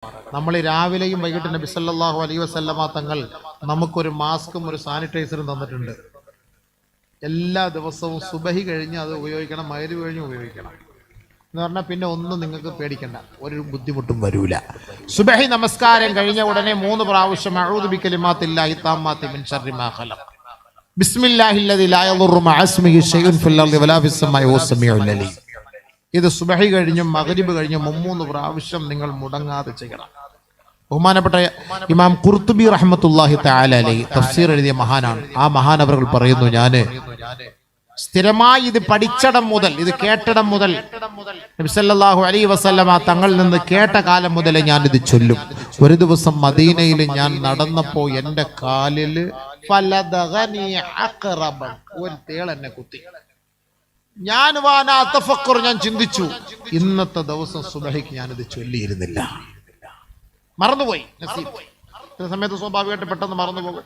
നമ്മൾ രാവിലെയും വൈകിട്ട് നബി സല്ലല്ലാഹു അലൈഹി വസല്ലമ തങ്ങൾ നമുക്കൊരു മാസ്കും ഒരു സാനിറ്റൈസറും തന്നിട്ടുണ്ട്. എല്ലാ ദിവസവും സുബഹി കഴിഞ്ഞ് അത് ഉപയോഗിക്കണം, മഗ്‌രിബ് കഴിഞ്ഞ് ഉപയോഗിക്കണം എന്ന് പറഞ്ഞാൽ പിന്നെ ഒന്നും നിങ്ങൾക്ക് പേടിക്കണ്ട, ഒരു ബുദ്ധിമുട്ടും വരൂല. സുബഹി നമസ്കാരം കഴിഞ്ഞ ഉടനെ 3 പ്രാവശ്യം അഊദു ബികലിമാത്തില്ലാഹി താമ്മാത്തി മിൻ ശർരി മാ ഖലഖ്, ബിസ്മില്ലാഹില്ലദി ലാ യദുറു മഅ ഇസ്മിഹി ശൈഉൻ ഫിൽ അർളി വലാ ഫിസ് സമാഇ വഹുവ സമീഉൽ അലീം. ഇത് സുബഹി കഴിഞ്ഞും മഗ്‌രിബ് കഴിഞ്ഞും 3 പ്രാവശ്യം നിങ്ങൾ മുടങ്ങാതെ ചെയ്യണം. ബഹുമാനപ്പെട്ട ഇമാം ഖുർത്തുബി റഹ്മത്തുള്ളാഹി തആല അലൈഹി തഫ്സീർ എഴുതിയ മഹാനാണ്. ആ മഹാനവറുകൾ പറയുന്നു, ഞാന് സ്ഥിരമായി ഇത് പഠിച്ചടം മുതൽ, ഇത് കേട്ടടം മുതൽ, നബി സല്ലല്ലാഹു അലൈഹി വസല്ലമ തങ്ങളിൽ നിന്ന് കേട്ട കാലം മുതൽ ഞാൻ ഇത് ചൊല്ലും. ഒരു ദിവസം മദീനയിൽ ഞാൻ നടന്നപ്പോ എന്റെ കാലിൽ ഫലദഗനി അഖറബൻ, ഒരു തേൾ എന്നെ കുത്തി. ഞാൻ ഞാൻ ചിന്തിച്ചു, ഇന്നത്തെ ദിവസം സുബഹിക്ക് ഞാനിത് ചൊല്ലിയിരുന്നില്ല, മറന്നുപോയി. ചില സമയത്ത് സ്വാഭാവികമായിട്ട് പെട്ടെന്ന് മറന്നുപോകും.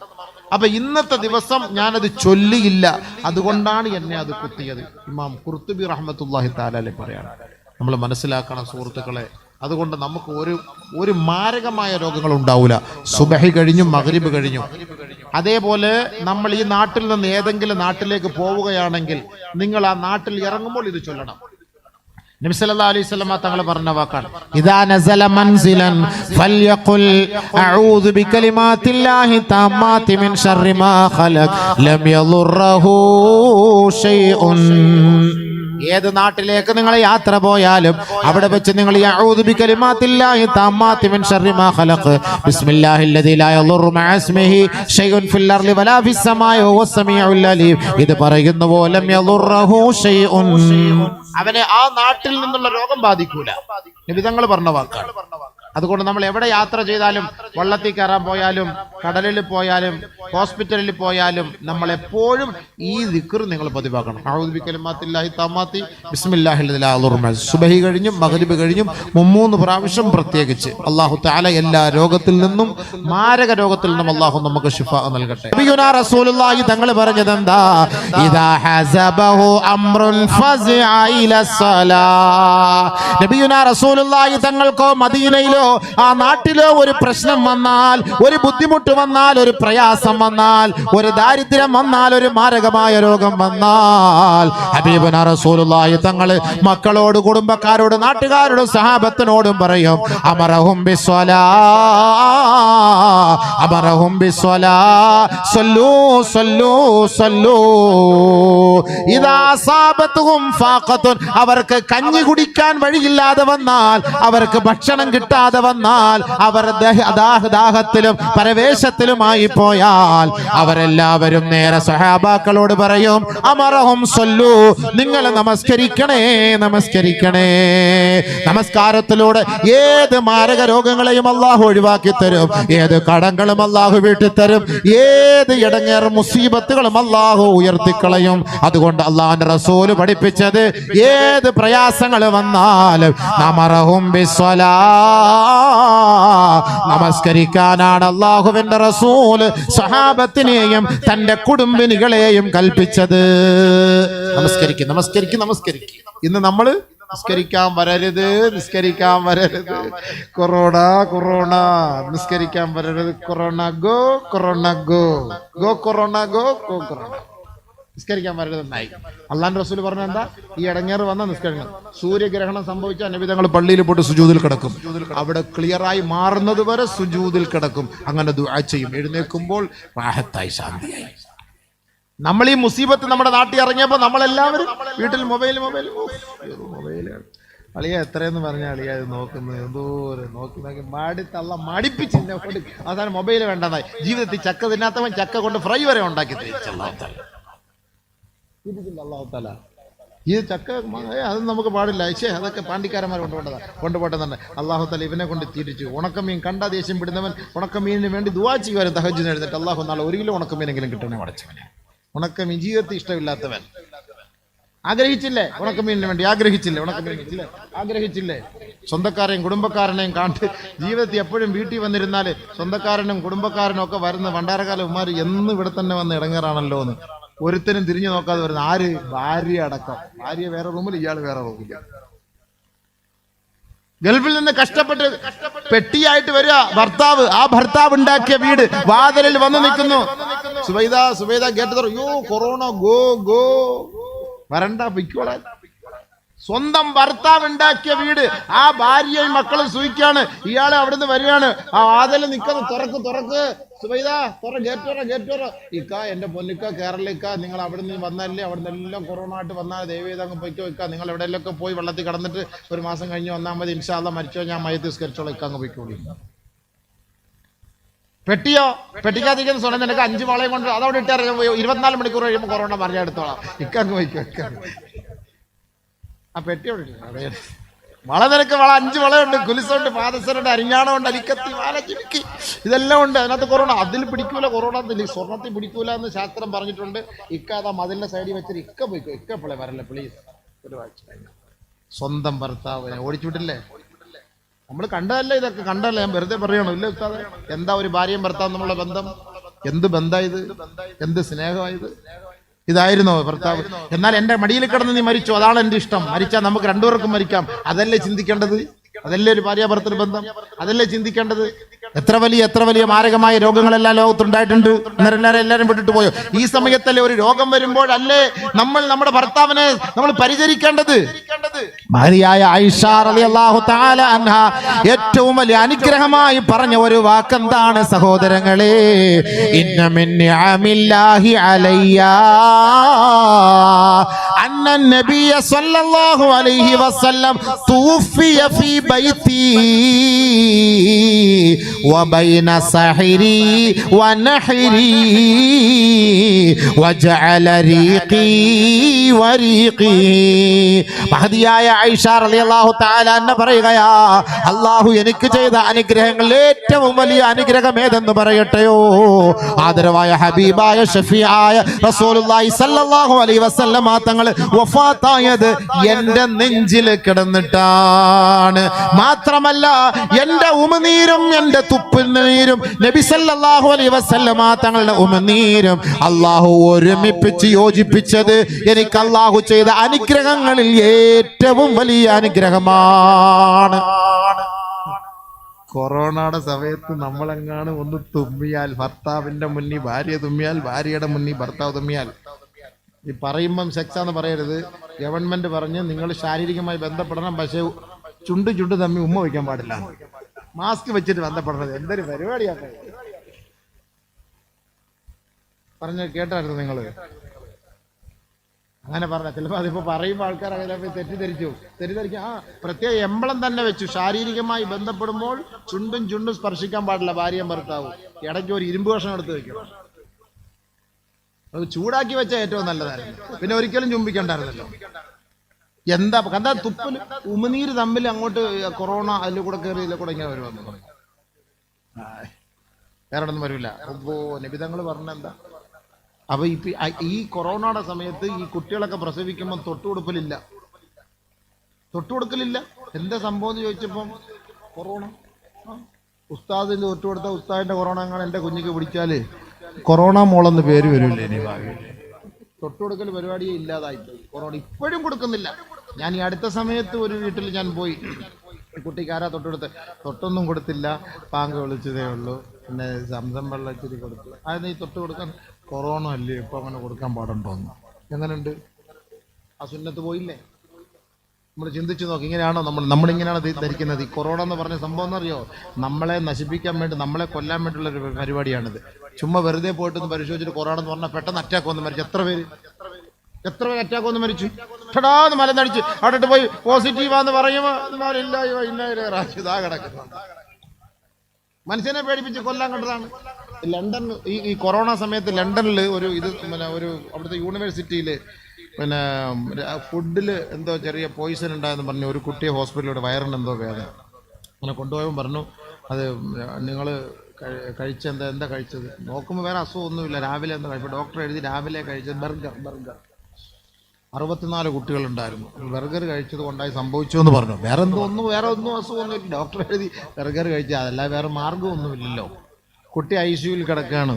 അപ്പൊ ഇന്നത്തെ ദിവസം ഞാനത് ചൊല്ലിയില്ല, അതുകൊണ്ടാണ് എന്നെ അത് കുത്തിയത്. ഇമാം ഖുർത്തുബി റഹ്മത്തുള്ളാഹി തആല അലൈഹി പറയാണ്. നമ്മൾ മനസ്സിലാക്കണം സുഹൃത്തുക്കളെ, അതുകൊണ്ട് നമുക്ക് ഒരു മാരകമായ രോഗങ്ങൾ ഉണ്ടാവില്ല സുബഹി കഴിഞ്ഞും മഗ്‌രിബ് കഴിഞ്ഞും. അതേപോലെ നമ്മൾ ഈ നാട്ടിൽ നിന്ന് ഏതെങ്കിലും നാട്ടിലേക്ക് പോവുകയാണെങ്കിൽ നിങ്ങൾ ആ നാട്ടിൽ ഇറങ്ങുമ്പോൾ ഇത് ചൊല്ലണം. നബി സല്ലല്ലാഹു അലൈഹി വസല്ലം തങ്ങൾ പറഞ്ഞ വാക്കാണ്, ഇദാ നസല മൻസിലൻ ഫൽയഖുൽ അഊദു ബികലിമാത്തില്ലാഹി താമ്മാതി മിൻ ശർരി മാ ഖലഖ് ലം യദുറഹു ശൈഉൻ. ഏത് നാട്ടിലേക്ക് നിങ്ങൾ യാത്ര പോയാലും അവിടെ വെച്ച് നിങ്ങൾ അഊദു ബികലിമാത്തില്ലാഹി താമ്മാതി മിൻ ശർരി മാ ഖലഖ് ബിസ്മില്ലാഹില്ലദി ലാ യദുറു മഅ ഇസ്മിഹി ശൈഉൻ ഫിൽ അർളി വലാ ഫിസ് സമാഇ വഹുവ സമീഉൽ അലീം. ഇത് പറയുന്ന പോലെ ലം യദുറഹു ശൈഉൻ, അവനെ ആ നാട്ടിൽ നിന്നുള്ള രോഗം ബാധിക്കൂല. നബി തങ്ങൾ പറഞ്ഞ വാക്കാണ്. അതുകൊണ്ട് നമ്മൾ എവിടെ യാത്ര ചെയ്താലും, വള്ളത്തിൽ കയറാൻ പോയാലും, കടലിൽ പോയാലും, ഹോസ്പിറ്റലിൽ പോയാലും നമ്മൾ എപ്പോഴും ഈ ദിക്ർ നിങ്ങൾ പതിവാക്കണം. അഊദു ബികലിമാത്തില്ലാഹി താമ്മാത്തി ബിസ്മില്ലാഹില്ലദി ലാ യദുറു മഅ. സുബഹി കഴിഞ്ഞും മഗ്‌രിബ് കഴിഞ്ഞും 3 പ്രാവശ്യം പ്രത്യേകിച്ച്. അല്ലാഹു തആല എല്ലാ രോഗത്തിൽ നിന്നും, മാരക രോഗത്തിൽ നിന്നും അല്ലാഹു നമുക്ക് ശിഫാ നൽകട്ടെ. നബിയുനാ റസൂലുള്ളാഹി തങ്ങൾ പറഞ്ഞത് എന്താ? ഇദാ ഹസബഹു അംറുൻ ഫസിഅ ഇലസ്സലാ. നബിയുനാ റസൂലുള്ളാഹി തങ്ങൾക്കോ മദീനയിലോ ആ നാട്ടിലോ ഒരു പ്രശ്നം വന്നാൽ, ഒരു ബുദ്ധിമുട്ട് വന്നാൽ, ഒരു പ്രയാസം വന്നാൽ, ഒരു ദാരിദ്ര്യം വന്നാൽ, ഒരു മാരകമായ രോഗം വന്നാൽ, ഹബീബുനാ റസൂലുള്ളാഹി തങ്ങൾ മക്കളോട്, കുടുംബക്കാരോട്, നാട്ടുകാരോടും സഹാബത്തിനോടും പറയും, അമറഹും ബിസ്വലാ, അമറഹും ബിസ്വലാ, സല്ലൂ സല്ലൂ സല്ലൂ. ഇദാ സാബത്തുഹും ഫാഖത്തുൻ, അവർക്ക് കഞ്ഞി കുടിക്കാൻ വഴിയില്ലാതെ വന്നാൽ, അവർക്ക് ഭക്ഷണം കിട്ടാതെ വന്നാൽ, അവർ ദാഹത്തിലും പരവേശത്തിലുമായി പോയാൽ അവരെല്ലാവരും നേരെ സഹാബാക്കളോട് പറയും, അമറഹും സല്ലൂ, നിങ്ങൾ നമസ്കരിക്കണേ, നമസ്കരിക്കണേ. നമസ്കാരത്തിലൂടെ ഏത് മാരക രോഗങ്ങളെയും അല്ലാഹു ഒഴിവാക്കി തരും, ഏത് കടങ്ങളും അല്ലാഹു വീട്ടി തരും, ഏത് ഇടങ്ങേറ് മുസീബത്തുകളും അല്ലാഹു ഉയർത്തിക്കളയും. അതുകൊണ്ട് അല്ലാഹുവിന്റെ റസൂൽ പഠിപ്പിച്ചത്, ഏത് പ്രയാസങ്ങൾ വന്നാലും അമറഹും ബിസ്വലാ, നമസ്കരിക്കാനാണ് അല്ലാഹുവിന്റെ റസൂല് സഹാബത്തിനെയും തന്റെ കുടുംബിനികളെയും കൽപ്പിച്ചത്. നമസ്കരിക്കും, നമസ്കരിക്കും, നമസ്കരിക്കും. ഇന്ന് നമ്മൾ നിസ്കരിക്കാൻ വരരുത്, നിസ്കരിക്കാൻ വരരുത്, കൊറോണ കൊറോണ, നിസ്കരിക്കാൻ വരരുത്, corona go, corona go, go corona go, go corona. നിസ്കരിക്കാൻ വരരുതെന്നായി അല്ലാഹുവിന്റെ റസൂൽ പറഞ്ഞ എന്താ? ഈ ഇടങ്ങേറ് വന്ന നിസ്കരിക്കണം. സൂര്യഗ്രഹണം സംഭവിച്ചാൽ നബി തങ്ങൾ പള്ളിയിൽ പോയിട്ട് സുജൂദിൽ കിടക്കും. അവിടെ ക്ലിയറായി മാറുന്നത് വരെ സുജൂദിൽ കിടക്കും. അങ്ങനെ ദുആ ചെയ്യും. എഴുന്നേൽക്കുമ്പോൾ റാഹത്തായി, ശാന്തിയായി. നമ്മൾ ഈ മുസീബത്ത് നമ്മുടെ നാട്ടിൽ ഇറങ്ങിയപ്പോൾ നമ്മളെല്ലാവരും വീട്ടിൽ മൊബൈൽ അളിയ എത്രയെന്ന് പറഞ്ഞ അളിയ അത് നോക്കുന്നത്, എന്തോ നോക്കി മടിപ്പിച്ച് അവസാനം മൊബൈൽ വേണ്ടെന്നായി. ജീവിതത്തിൽ ചക്ക തിന്നാത്തവൻ ചക്ക കൊണ്ട് ഫ്രൈ വരെ ഉണ്ടാക്കി അല്ലാഹു തആല. ഈ ചക്ക അത് നമുക്ക് പാടില്ല, അതൊക്കെ പാണ്ടിക്കാരന്മാർ കൊണ്ടുപോട്ടെന്നുണ്ട്. അല്ലാഹു തആല ഇവനെ കൊണ്ട് തിരിച്ചു. ഉണക്കമീൻ കണ്ടാ ദേഷ്യം പിടുന്നവൻ ഉണക്കമീനിന് വേണ്ടി ദുആ ചെയ്യുവാനും തഹജ്ജുദിന് എഴുന്നേറ്റ്, അല്ലാഹു നാളെ 1 കിലോ ഉണക്കമീനെങ്കിലും കിട്ടണേ അടച്ചവനെ. ഉണക്കമീൻ ജീവിതത്തിൽ ഇഷ്ടമില്ലാത്തവൻ ആഗ്രഹിച്ചില്ലേ? ഉണക്കമീനിന് വേണ്ടി ആഗ്രഹിച്ചില്ലേ? ഉണക്കമീൻ ആഗ്രഹിച്ചില്ലേ? സ്വന്തക്കാരെയും കുടുംബക്കാരനെയും കാണ്ട് ജീവിതത്തിൽ എപ്പോഴും വീട്ടിൽ വന്നിരുന്നാൽ സ്വന്തക്കാരനും കുടുംബക്കാരനും ഒക്കെ വരുന്ന ഭണ്ഡാരക്കാല ഉമ്മാർ എന്ന് ഇവിടെ തന്നെ വന്ന് ഇടങ്ങേറാണല്ലോ എന്ന് ഒരുത്തനും തിരിഞ്ഞു നോക്കാതെ വരുന്ന ആര്? ഭാര്യ അടക്കം. ഭാര്യ വേറെ റൂമിൽ, ഇയാൾ വേറെ റൂമിൽ. ഗൾഫിൽ നിന്ന് കഷ്ടപ്പെട്ട് പെട്ടിയായിട്ട് വരിക ഭർത്താവ്. ആ ഭർത്താവ് ഉണ്ടാക്കിയ വീട് വാതിലിൽ വന്ന് നിൽക്കുന്നു. സുബൈദ ഗേറ്റ് തുറ. യോ കൊറോണ, ഗോ ഗോ, വരണ്ട, പൊയ്ക്കോളാൻ. സ്വന്തം ഭർത്താവ് ഉണ്ടാക്കിയ വീട്, ആ ഭാര്യയും മക്കളും സൂയിക്കാണ്. ഇയാള് അവിടുന്ന് വരികയാണ്. ആ വാതിൽ നിൽക്കുന്നു. തുറക്ക് സുബൈദ, ഗേറ്റ്. ഇക്ക, എന്റെ പൊന്നിക്ക, കേരളിക്ക, നിങ്ങൾ അവിടുന്ന് വന്നല്ലേ, അവിടുന്ന് എല്ലാം കൊറോണ ആയിട്ട് വന്നാൽ ദയവേത് അങ്ങ് പൊയ്ക്കോ ഇക്ക. നിങ്ങൾ എവിടെയെല്ലാം പോയി വെള്ളത്തിൽ കടന്നിട്ട് ഒരു മാസം കഴിഞ്ഞ് വന്നാൽ മതി. ഇൻഷാ അല്ലാഹ് മരിച്ചോ ഞാൻ മയ്യത്ത് നിസ്കരിച്ചോളാം, ഇക്ക അങ്ങ് പൊയ്ക്കോളി. പെട്ടിക്കാതിരിക്കുന്ന സ്വന്തം നിനക്ക് 5 വളയും കൊണ്ട് അതവിടെ ഇട്ടാറ് 24 മണിക്കൂർ കഴിയുമ്പോൾ കൊറോണ പറഞ്ഞെടുത്തോളാം, ഇക്ക അങ്ങ് പൊയ്ക്കോ. ആ പെട്ടി അവിടെ വള, നിനക്ക് 5 വളയുണ്ട്, കുലിസുണ്ട്, പാദസരുണ്ട്, അരിഞ്ഞാണമുണ്ട്, അരിക്കത്തി, വാല, ചിമിക്കി, ഇതെല്ലാം ഉണ്ട്. അതിനകത്ത് കൊറോണ അതിൽ പിടിക്കൂല, കൊറോണ സ്വർണ്ണത്തിൽ പിടിക്കൂല എന്ന് ശാസ്ത്രം പറഞ്ഞിട്ടുണ്ട്. ഇക്ക അതാ മതിലിന്റെ സൈഡിൽ വെച്ചിട്ട് ഇക്ക പോയിക്കോ, ഇക്ക പിള്ളേ വരല്ലേ പ്ലീസ്. ഒരു സ്വന്തം ഭർത്താവിനെ ഓടിച്ചുവിട്ടില്ലേ? നമ്മൾ കണ്ടതല്ലേ, ഇതൊക്കെ കണ്ടല്ലേ, ഞാൻ വെറുതെ പറയണോ? ഇല്ല ഉസ്താദേ, എന്താ ഒരു ഭാര്യയും ഭർത്താവും തമ്മിലുള്ള ബന്ധം? എന്ത് ബന്ധമായത്? എന്ത് സ്നേഹമായത്? ഇതായിരുന്നോ ഭർത്താവ്? എന്നാൽ എന്റെ മടിയിൽ കിടന്ന് നീ മരിച്ചു, അതാണ് എന്റെ ഇഷ്ടം. മരിച്ചാൽ നമുക്ക് രണ്ടുപേർക്കും മരിക്കാം. അതല്ലേ ചിന്തിക്കേണ്ടത്? അതല്ലേ ഒരു ഭാര്യ ഭർത്തൃ ബന്ധം? അതല്ലേ ചിന്തിക്കേണ്ടത്? എത്ര വലിയ മാരകമായ രോഗങ്ങളെല്ലാം ലോകത്തുണ്ടായിട്ടുണ്ട്. എല്ലാവരും വിട്ടിട്ട് പോയോ? ഈ സമയത്തല്ലേ ഒരു രോഗം വരുമ്പോഴല്ലേ നമ്മൾ നമ്മുടെ ഭർത്താവിനെ നമ്മൾ പരിചരിക്കേണ്ടത്? ഭാര്യയായ ആയിഷ റളിയല്ലാഹു തആല അൻഹ ഏറ്റവും വലിയ അനുഗ്രഹമായി പറഞ്ഞ ഒരു വാക്കെന്താണ് സഹോദരങ്ങളെ? ഇന്ന മിൻ നിഅമില്ലാഹി അലയ്യ അന്ന നബിയ സല്ലല്ലാഹു അലൈഹി വസല്ലം തൂഫിയ ഫീ ബൈതി വബൈന സഹരി വനഹരി വജഅല റീഖി വരീഖി. മഹദിയായ ആയിഷ റളിയല്ലാഹു തആല അൻഹ പറയുകയാ, അല്ലാഹു എനിക്ക് ചെയ്ത അനുഗ്രഹങ്ങളിൽ ഏറ്റവും വലിയ അനുഗ്രഹം ഏതെന്ന് പറയട്ടെയോ? ആദരവായ ഹബീബായ ഷഫീആയ റസൂലുള്ളാഹി സ്വല്ലല്ലാഹു അലൈഹി വസല്ലമ തങ്ങൾ വഫാത്തായത് എന്റെ നെഞ്ചിൽ കിടന്നിട്ടാണ്. മാത്രമല്ല എന്റെ ഉമിനീരും എന്റെ തുപ്പുനീരും നബി സല്ലല്ലാഹു അലൈഹി വസല്ലമ തങ്ങളുടെ ഉമിനീരും അല്ലാഹു ഒരുമിപ്പിച്ച് യോജിപ്പിച്ചത് എനിക്ക് അല്ലാഹു ചെയ്ത അനുഗ്രഹങ്ങളിൽ ഏറ്റവും വലിയ അനുഗ്രഹമാണ്. കൊറോണയുടെ സമയത്ത് നമ്മളെങ്ങാണ് ഒന്ന് തുമ്മിയാൽ, ഭർത്താവിന്റെ മുന്നിൽ ഭാര്യ തുമ്മിയാൽ, ഭാര്യയുടെ മുന്നിൽ ഭർത്താവ് തുമ്മിയാൽ, ഈ പറയുമ്പം സെക്സാന്ന് പറയരുത്. ഗവൺമെന്റ് പറഞ്ഞ് നിങ്ങൾ ശാരീരികമായി ബന്ധപ്പെടണം, പക്ഷെ ചുണ്ട് തമ്മി ഉമ്മ വയ്ക്കാൻ പാടില്ല. മാസ്ക് വെച്ചിട്ട് ബന്ധപ്പെടണത് എന്തൊരു പരിപാടിയാണ് പറഞ്ഞ് കേട്ടായിരുന്നു നിങ്ങൾ? അങ്ങനെ പറഞ്ഞ ചിലപ്പോൾ അതിപ്പോ പറയുമ്പോൾ ആൾക്കാർ അങ്ങനെ തെറ്റിദ്ധരിക്കും. ആ പ്രത്യേക എംബ്ലം തന്നെ വെച്ചു, ശാരീരികമായി ബന്ധപ്പെടുമ്പോൾ ചുണ്ടും സ്പർശിക്കാൻ പാടില്ല ഭാര്യയും ഭർത്താവും. ഇടയ്ക്ക് ഒരു ഇരുമ്പ് കഷ്ണം എടുത്ത് വെക്കണം. അത് ചൂടാക്കി വെച്ചാൽ ഏറ്റവും നല്ലതായിരുന്നു. പിന്നെ ഒരിക്കലും ചുംബിക്കണ്ടായിരുന്നല്ലോ. എന്താ തുപ്പൽ ഉമിനീര് തമ്മിൽ അങ്ങോട്ട് കൊറോണ അതിൽ കൂടെ കയറി ഇതിൽ കൂടെ ഇങ്ങനെ വരുമെന്ന് പറഞ്ഞു. വേറെ ഒന്നും വരില്ല. അപ്പോ നിബിധങ്ങൾ പറഞ്ഞെന്താ? അപ്പൊ ഈ കൊറോണയുടെ സമയത്ത് ഈ കുട്ടികളൊക്കെ പ്രസവിക്കുമ്പോൾ തൊട്ടുകൊടുക്കലില്ല. എന്താ സംഭവം എന്ന് ചോദിച്ചപ്പം കൊറോണ. ഉസ്താദിന്റെ തൊട്ടുകൊടുത്ത ഉസ്താദിന്റെ കൊറോണ അങ്ങനെ എന്റെ കുഞ്ഞിക്ക് പിടിച്ചാല് കൊറോണ മോളെന്ന് പേര് വരില്ലേ? ഇനി ഭാവിയിൽ തൊട്ടുകൊടുക്കൽ പരിപാടിയെ ഇല്ലാതായിപ്പോയി. കൊറോണ ഇപ്പോഴും കൊടുക്കുന്നില്ല. ഞാൻ ഈ അടുത്ത സമയത്ത് ഒരു വീട്ടിൽ ഞാൻ പോയി, കുട്ടിക്കാരാ തൊട്ടൊന്നും കൊടുത്തില്ല, പാങ്ക് വിളിച്ചതേ ഉള്ളൂ, പിന്നെ സംസം വെള്ളം ഇച്ചിരി കൊടുത്തു. അതിന് ഈ തൊട്ട് കൊടുക്കാൻ കൊറോണ അല്ലേ, ഇപ്പൊ അങ്ങനെ കൊടുക്കാൻ പാടുണ്ടോന്ന്. എങ്ങനെയുണ്ട്? ആ സുന്നത്ത് പോയില്ലേ? നമ്മൾ ചിന്തിച്ചു നോക്കി. ഇങ്ങനെയാണോ നമ്മളിങ്ങനെയാണ് ധരിക്കുന്നത്? ഈ കൊറോണ എന്ന് പറഞ്ഞ സംഭവം എന്നറിയോ? നമ്മളെ നശിപ്പിക്കാൻ വേണ്ടി, നമ്മളെ കൊല്ലാൻ വേണ്ടിയുള്ള ഒരു പരിപാടിയാണിത്. ചുമ്മാ വെറുതെ പോയിട്ടൊന്ന് പരിശോധിച്ചിട്ട് കൊറോണ എന്ന് പറഞ്ഞാൽ പെട്ടെന്ന് അറ്റാക്ക് വന്ന് മരിച്ചു. എത്ര പേര് അറ്റാക്ക് വന്ന് മരിച്ചു? പെടാന്ന് മലന്നടിച്ച് അവിടെ പോയി പോസിറ്റീവാന്ന് പറയുമ്പോൾ ഇതാ കിടക്കുന്നുണ്ട്. മനുഷ്യനെ പേടിപ്പിച്ച് കൊല്ലാൻ കണ്ടതാണ്. ലണ്ടൻ ഈ കൊറോണ സമയത്ത് ലണ്ടനിൽ ഒരു അവിടുത്തെ യൂണിവേഴ്സിറ്റിയിൽ പിന്നെ ഫുഡിൽ എന്തോ ചെറിയ പോയിസൺ ഉണ്ടായെന്ന് പറഞ്ഞു ഒരു കുട്ടിയെ ഹോസ്പിറ്റലിലൂടെ വയറിന് എന്തോ വേദന. അങ്ങനെ കൊണ്ടുപോയപ്പോൾ പറഞ്ഞു, അത് നിങ്ങൾ എന്താ കഴിച്ചത്? നോക്കുമ്പോൾ വേറെ അസുഖമൊന്നുമില്ല. രാവിലെ എന്താ കഴിച്ചത്? ഡോക്ടർ എഴുതി രാവിലെ കഴിച്ചത് ബർഗർ 64 കുട്ടികളുണ്ടായിരുന്നു. ബർഗർ കഴിച്ചത് കൊണ്ടായി സംഭവിച്ചു എന്ന് പറഞ്ഞു. വേറെ ഒന്നും അസുഖമൊന്നുമില്ല. ഡോക്ടർ എഴുതി ബർഗർ കഴിച്ചാൽ അതല്ല, വേറെ മാർഗമൊന്നുമില്ലല്ലോ. കുട്ടി ICUവിൽ കിടക്കുകയാണ്.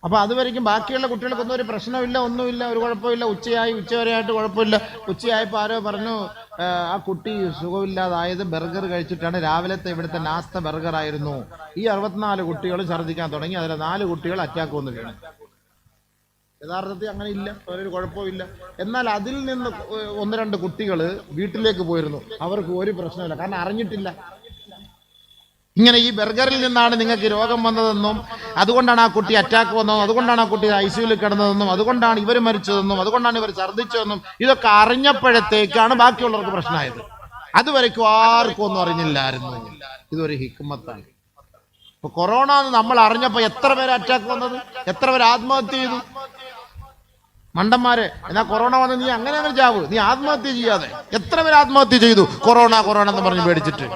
അപ്പോൾ അതുവരെയ്ക്കും ബാക്കിയുള്ള കുട്ടികൾക്കൊന്നും ഒരു പ്രശ്നമില്ല, ഒന്നുമില്ല, ഒരു കുഴപ്പമില്ല. ഉച്ചവരെയായിട്ട് കുഴപ്പമില്ല. ഉച്ചയായപ്പോൾ ആരോ പറഞ്ഞു ആ കുട്ടി സുഖമില്ലാതായത് ബർഗർ കഴിച്ചിട്ടാണ്. രാവിലത്തെ ഇവിടുത്തെ നാസ്ത ബർഗർ ആയിരുന്നു. ഈ 64 കുട്ടികൾ ഛർദ്ദിക്കാൻ തുടങ്ങി. അതിൽ 4 കുട്ടികൾ അറ്റാക്ക് വന്ന് വീണു. യഥാർത്ഥത്തിൽ അങ്ങനെ ഇല്ല, ഒരു കുഴപ്പമില്ല. എന്നാൽ അതിൽ നിന്ന് 1-2 കുട്ടികൾ വീട്ടിലേക്ക് പോയിരുന്നു. അവർക്ക് ഒരു പ്രശ്നമില്ല, കാരണം അറിഞ്ഞിട്ടില്ല ഇങ്ങനെ ഈ ബർഗറിൽ നിന്നാണ് നിങ്ങൾക്ക് രോഗം വന്നതെന്നും അതുകൊണ്ടാണ് ആ കുട്ടി അറ്റാക്ക് വന്നതെന്നും അതുകൊണ്ടാണ് ആ കുട്ടി ICUവിൽ കിടന്നതെന്നും അതുകൊണ്ടാണ് ഇവർ മരിച്ചതെന്നും അതുകൊണ്ടാണ് ഇവർ ഛർദ്ദിച്ചതെന്നും ഇതൊക്കെ അറിഞ്ഞപ്പോഴത്തേക്കാണ് ബാക്കിയുള്ളവർക്ക് പ്രശ്നമായത്. അതുവരെയ്ക്കും ആർക്കും ഒന്നും അറിഞ്ഞില്ലായിരുന്നു. ഇതൊരു ഹിക്മത്താണ്. ഇപ്പൊ കൊറോണ നമ്മൾ അറിഞ്ഞപ്പോൾ എത്ര പേര് അറ്റാക്ക് വന്നത്, എത്ര പേര് ആത്മഹത്യ ചെയ്തു. മണ്ടന്മാരെ, എന്നാ കൊറോണ വന്ന് നീ അങ്ങനെ ചാവ്, നീ ആത്മഹത്യ ചെയ്യാതെ. എത്ര പേര് ആത്മഹത്യ ചെയ്തു കൊറോണ എന്ന് പറഞ്ഞ് പേടിച്ചിട്ട്.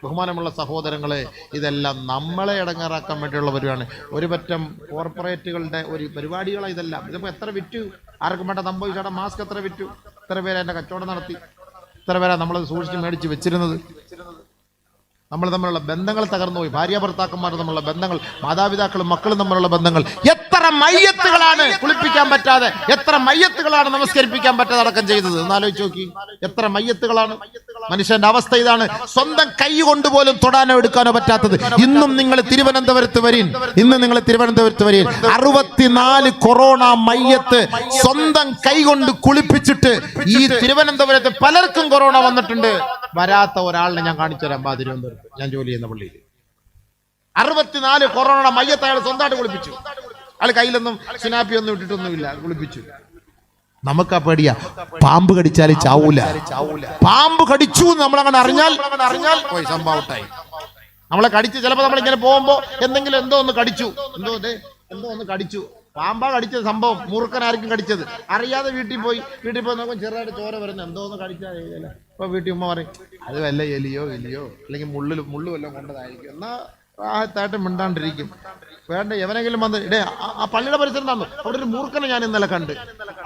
ബഹുമാനമുള്ള സഹോദരങ്ങളെ, ഇതെല്ലാം നമ്മളെ ഇടങ്ങേറാക്കാൻ വേണ്ടിയുള്ള പരിപാടിയാണ്. ഒരു പറ്റം കോർപ്പറേറ്റുകളുടെ ഒരു പരിപാടികളാണ് ഇതെല്ലാം. ഇതിപ്പോൾ എത്ര വിറ്റു, ആർക്കും വേണ്ട സംഭവിച്ചാൽ മാസ്ക് എത്ര വിറ്റു, എത്ര പേര് അതിൻ്റെ കച്ചവടം നടത്തി, എത്ര പേരാ നമ്മളത് സൂക്ഷിച്ച് മേടിച്ച് വെച്ചിരുന്നത്. നമ്മൾ തമ്മിലുള്ള ബന്ധങ്ങൾ തകർന്നുപോയി. ഭാര്യ ഭർത്താക്കന്മാർ തമ്മിലുള്ള ബന്ധങ്ങൾ, മാതാപിതാക്കളും മക്കളും തമ്മിലുള്ള ബന്ധങ്ങൾ. എത്ര മയ്യത്തുകളാണ് കുളിപ്പിക്കാൻ പറ്റാതെ, എത്ര മയ്യത്തുകളാണ് നമസ്കരിപ്പിക്കാൻ പറ്റാതെ അടക്കം ചെയ്തത് എന്നാലോചിച്ച് നോക്കി. എത്ര മയ്യത്തുകളാണ്. മനുഷ്യന്റെ അവസ്ഥ ഇതാണ്. സ്വന്തം കൈ കൊണ്ടുപോലും തൊടാനോ എടുക്കാനോ പറ്റാത്തത്. ഇന്നും നിങ്ങൾ തിരുവനന്തപുരത്ത് വരീൻ, 64 കൊറോണ മയ്യത്ത് സ്വന്തം കൈ കൊണ്ട് കുളിപ്പിച്ചിട്ട് ഈ തിരുവനന്തപുരത്ത് പലർക്കും കൊറോണ വന്നിട്ടുണ്ട്. വരാത്ത ഒരാളിനെ ഞാൻ കാണിച്ചു തരാം. തിരുവനന്തപുരത്ത് ഞാൻ ജോലി ചെയ്യുന്ന പള്ളിയിൽ 64 കൊറോണ മയ്യത്ത് അയാൾ സ്വന്തമായിട്ട് കുളിപ്പിച്ചു. അയാൾ കയ്യിലൊന്നും സിനാപ്പി ഒന്നും ഇട്ടിട്ടൊന്നുമില്ല, കുളിപ്പിച്ചു. നമുക്കാ പേടിയാ, പാമ്പ് കടിച്ചാൽ ചാവൂല. പാമ്പ് കടിച്ചു നമ്മളങ്ങനെ അറിഞ്ഞാൽ പോയി, സംഭവം ഔട്ടായി. നമ്മളെ കടിച്ച് ചിലപ്പോൾ നമ്മളിങ്ങനെ പോകുമ്പോ എന്തോ ഒന്ന് കടിച്ചു, എന്തോ ഒന്ന് കടിച്ചു. പാമ്പാ കടിച്ചത്, സംഭവം മൂർഖനായിരിക്കും കടിച്ചത്. അറിയാതെ വീട്ടിൽ പോയി നോക്കുമ്പോൾ ചെറുതായിട്ട് ചോര വരുന്നു, എന്തോ ഒന്ന് കടിച്ചാൽ. ഇപ്പൊ വീട്ടിൽ ഉമ്മ പറയും അത് വല്ല എലിയോ അല്ലെങ്കിൽ മുള്ളു വല്ലതും കൊണ്ടതായിരിക്കും. എന്നാ റാഹത്തായിട്ട് മിണ്ടാണ്ടിരിക്കും. വേണ്ട എവനെങ്കിലും വന്ന് ആ പള്ളിയുടെ പരിസരം തന്നു, അവിടെ ഒരു മൂർഖനെ ഞാൻ ഇന്നലെ കണ്ട്,